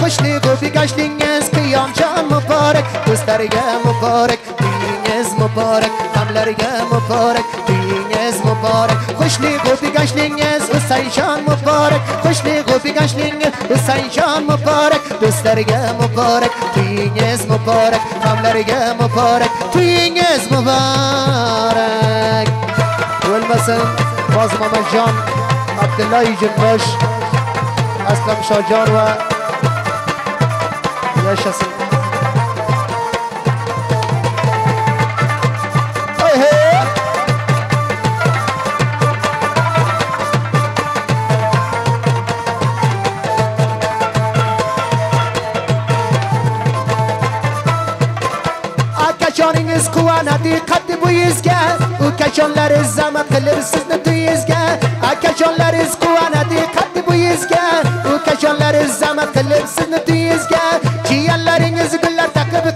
خوشلی گوبی گشتین از قیام جان مبارک دوسترگه مبارک دینیز مبارک هملرگه مبارک دینیز مبارک خوشلی گوبی گشتین از حسین جان مبارک خوشلی گوبی گشتین حسین جان مبارک دوسترگه مبارک دینیز مبارک هملرگه مبارک دینیز مبارک والمثل باز ماما جان عبدالله جنباش اسلم شاجار و يشسن Akacağınız kuvana dikkatli bu yüzge Ukacağınları zaman kılır siz ne duyuzge Akacağınlarız kuvana dikkatli bu yüzge Ukacağınları zaman kılır siz ne duyuzge Ciğerleriniz güller takıp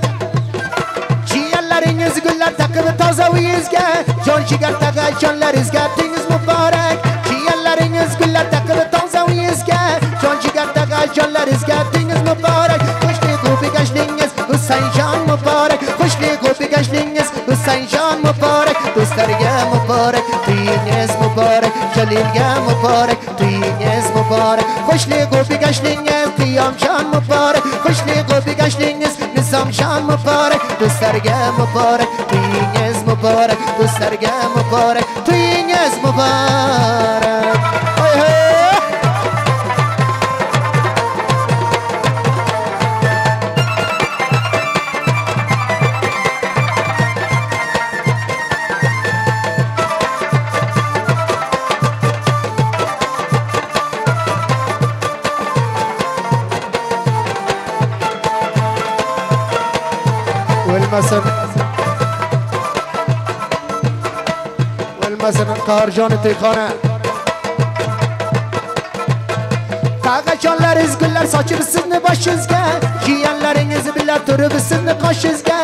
Ciğerleriniz güller takıp taze bu yüzge Can ciğer takacağınlarız geldiniz mübarek Ciğerleriniz güller takıp taze bu yüzge Can ciğer takacağınlarız geldiniz mübarek Kuşlu kubi geçtiniz Hüseyin Can mübarek Kuşlu kubi geçtiniz Hüseyin Can mübarek Dostlarge mübarek Diniz mübarek Celilge mübarek Diniz mübarek Kuşlu kubi geçtiniz Kıyam Can mübarek Kuşlu kubi geçtiniz Nizam Can mübarek Dostlarge mübarek Diniz mübarek Dostlarge mübarek Diniz mübarek Hey hey والمثل قهرجان تيخانه Tağacanlarız güller saçır sizni başınızga Jiyanlarınız biller turub sizni qaşınızga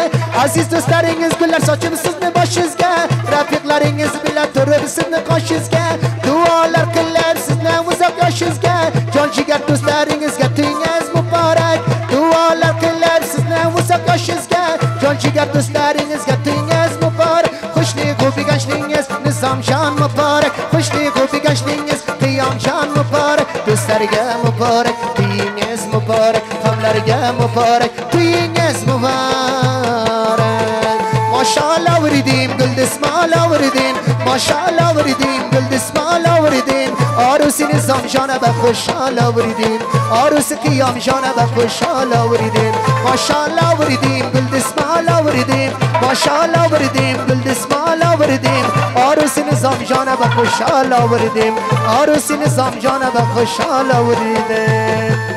Aziz dostlarınız güller saçır sizni başınızga Rafiqlarınız biller turub sizni qaşınızga Dualar qilib sizni uzaq yoshingizga Jon jigar dostlaringizga tuyingiz muborak Dualar qilib sizni uzaq yoshingizga Jon jigar dostlaringizga tuyingiz muborak Xushli ko'pi gashtingiz Nizam Jon muborak Xushli ko'pi gashtingiz Qiyom Jon muborak Dostlarga muborak tuyingiz muborak Hamlarga muborak tuyingiz muborak Maşallah vridim gul dismala vridim Maşallah vridim gul dismala vridim Arusi Nizam Jon'a be khushala vridim Arusi Qiyam Jon'a be khushala vridim Maşallah vridim gul dismala vridim Maşallah vridim gul dismala vridim Arusi Nizam Jon'a be khushala vridim Arusi Nizam Jon'a be khushala vridim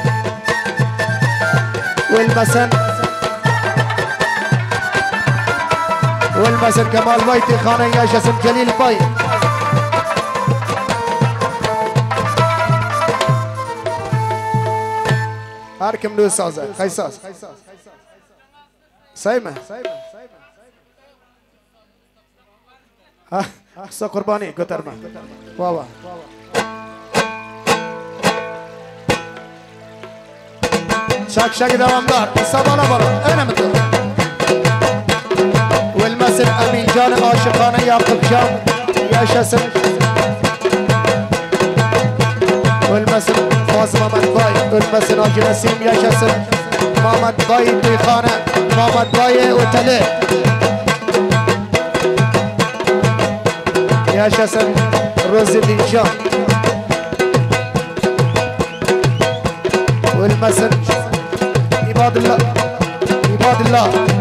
والمثل كمال بيتي خانه ياشسن جليل باي هاركم دو سازه خيساس سايمه ها سا قرباني قطرما واوا شاك شاك دوامدار سبالا برو انا متو والمثل امين جان عاشقانه يعقوب جان ياشسن والمثل فاز محمد باي والمثل حاجي نسيم ياشسن محمد باي طيخانه محمد باي وتله ياشسن روزي الدين جان والمثل عباد الله عباد الله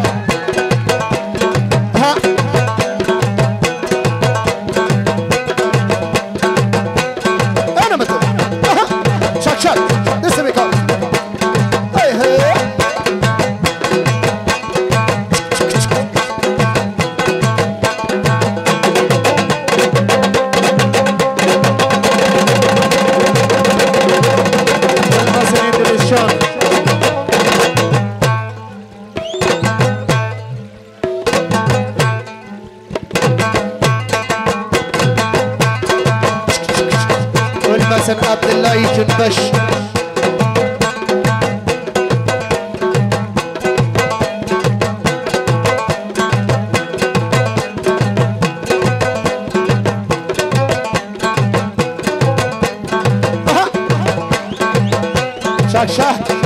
شاشه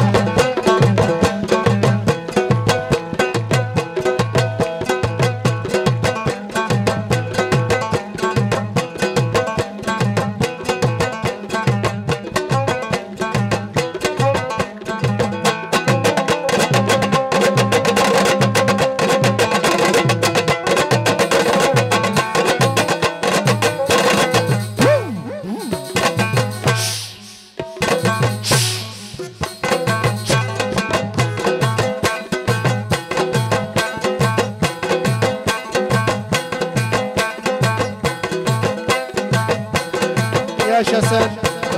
yaşasın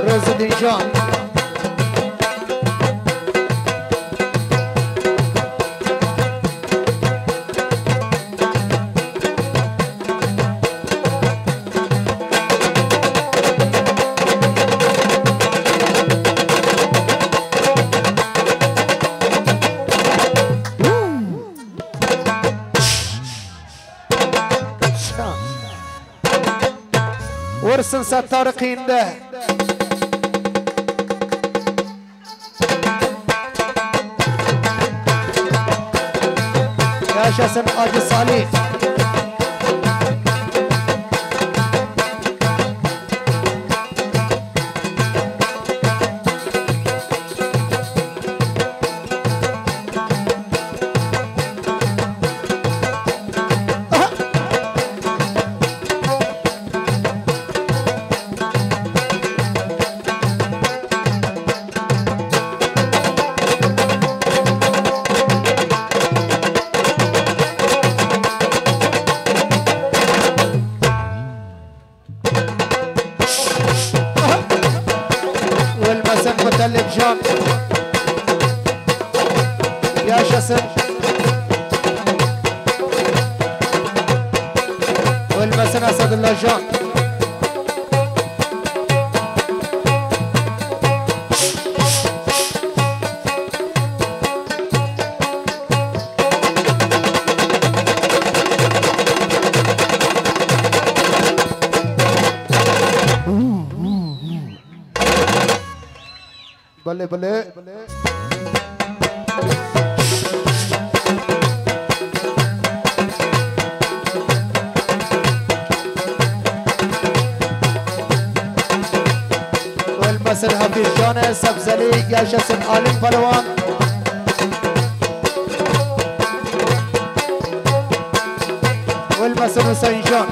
Rızı Dincan. Vursun Sattarı kıyında. Yaşasın Hacı Salih. Can yaşasın ölmesin Asadullah Can. بله بله والمسن حفیظ جان سبزلی yaşasın Alim Palavan. والمسن حسین جان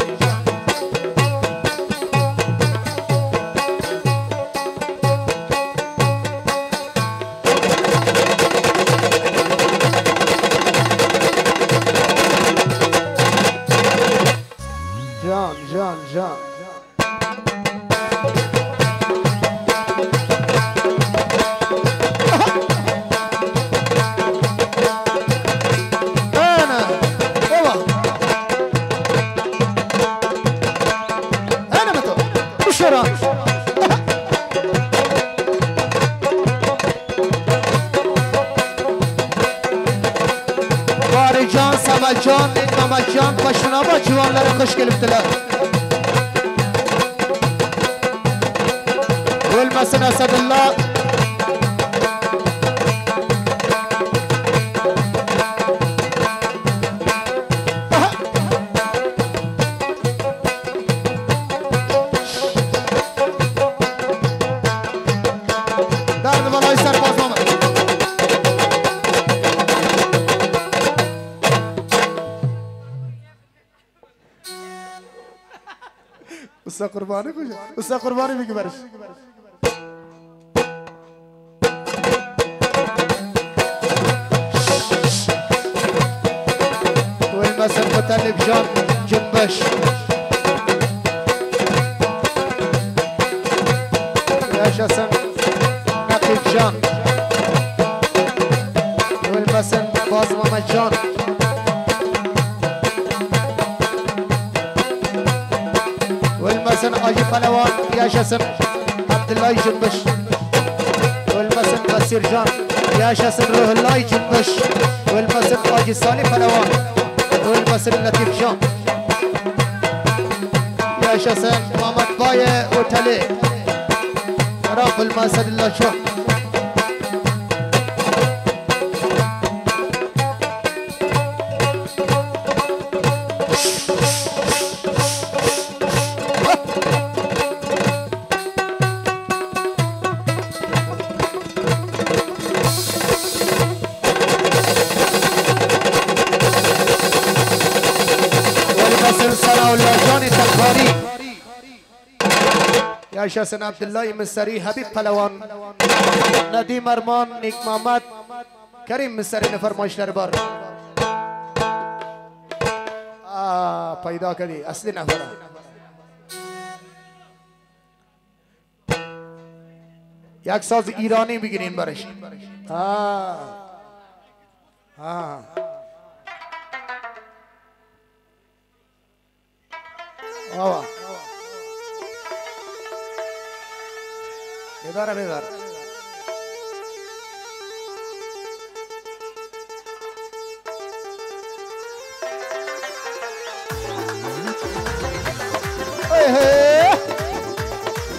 جان انا بابا انا متو بشران باری جان سمل جان محمد جان پشنابا جوانları خوش geliptiler. Ölmesin Asadullah. Derdi vallahi serpaz mama. Usta kurbanı koca. Usta kurbanı bir güveriş. والمسن متلب جان جنبش yaşasın Nakip Can. والمسن Bazmama Can. والمسن Acı Palavan yaşasın Abdullah Cunbuş. والمسن Basir Can yaşasın Ruhullah Cunbuş. والمسن Acı Salih Palavan. والمسن Latif Can yaşasın Muhammed Baye Oteli. Rabbul Masadillah Can. یا شاسن عبدالله مصری، حبیب پلوان، ندیم ارمان، نیک محمد، کریم مصری نفرمایش دربار. پیدا کردی اصلی نفره. یک ساز ایرانی بگیرین برش. آوا بیدار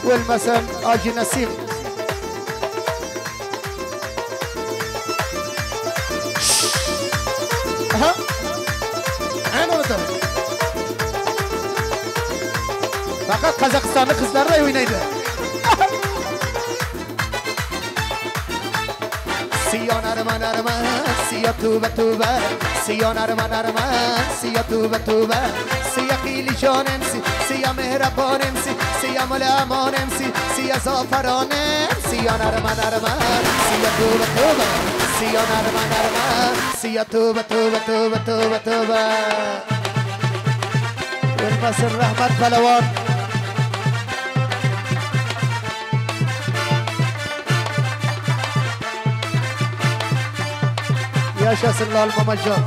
والمسن آجي نسيم. ها انا مثلا فقط قزاقستان kızlar da oynaydı. Siyan arman arman, siya tuba tuba, siyan arman arman, siya tuba tuba, siya khili janemsi, siya mehrabanemsi, siya mulamanemsi, siya zafaranem, siyan arman arman, siya tuba tuba, siyan arman arman, siya tuba tuba tuba tuba tuba. والمصر رحمت پلوان. يا شاس الله الممجر.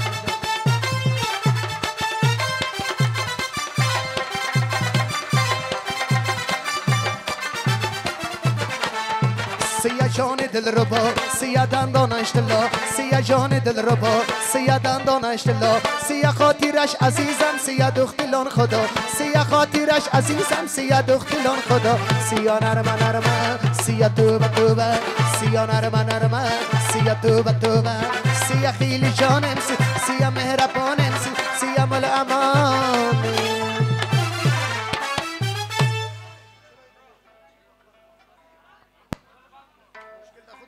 سيا جان دلربا سيا دندان اشتلا سيا جان دلربا سيا دندان اشتلا سيا خاطرش عزیزم سيا دختلان خدا سيا خاطرش عزیزم سيا دختلان خدا سيا نرمه نرمه سيا توبه توبه سيا نرمه نرمه سيا توبه توبه سيا خیلی جانم سيا مهربانم سيا مال امانم.